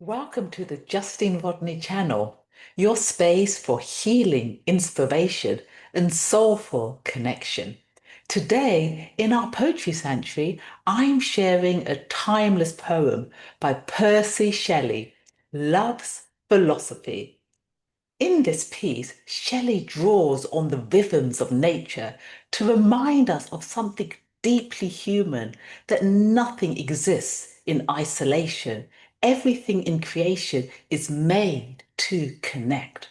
Welcome to the Justine Rodney Channel, your space for healing, inspiration, and soulful connection. Today, in our Poetry Sanctuary, I'm sharing a timeless poem by Percy Shelley, Love's Philosophy. In this piece, Shelley draws on the rhythms of nature to remind us of something deeply human, that nothing exists in isolation. Everything in creation is made to connect.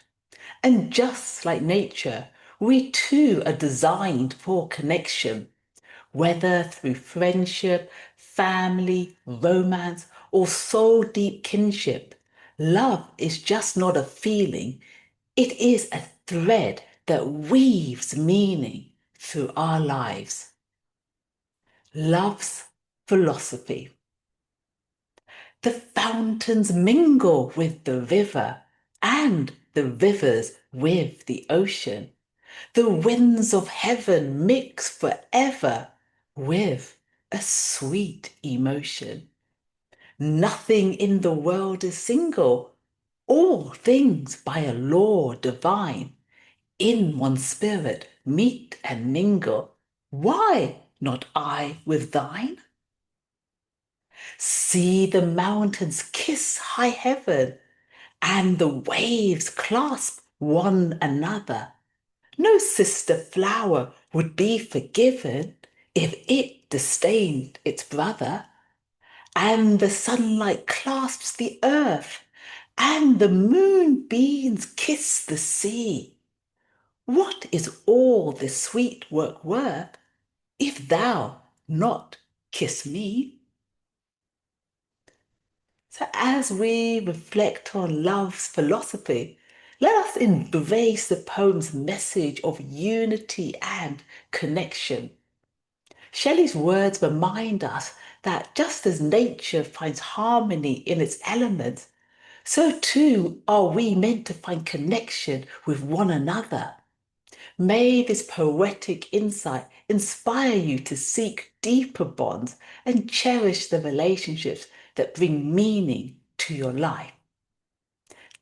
And just like nature, we too are designed for connection, whether through friendship, family, romance, or soul deep kinship. Love is just not a feeling, it is a thread that weaves meaning through our lives. Love's philosophy. The fountains mingle with the river, and the rivers with the ocean. The winds of heaven mix forever with a sweet emotion. Nothing in the world is single, all things by a law divine in one spirit meet and mingle. Why not I with thine? See the mountains kiss high heaven, and the waves clasp one another. No sister flower would be forgiven if it disdained its brother. And the sunlight clasps the earth, and the moonbeams kiss the sea. What is all this sweet work worth, if thou not kiss me? So as we reflect on love's philosophy, let us embrace the poem's message of unity and connection. Shelley's words remind us that just as nature finds harmony in its elements, so too are we meant to find connection with one another. May this poetic insight inspire you to seek deeper bonds and cherish the relationships that bring meaning to your life.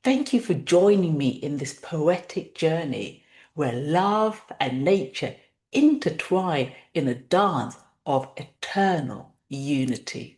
Thank you for joining me in this poetic journey where love and nature intertwine in a dance of eternal unity.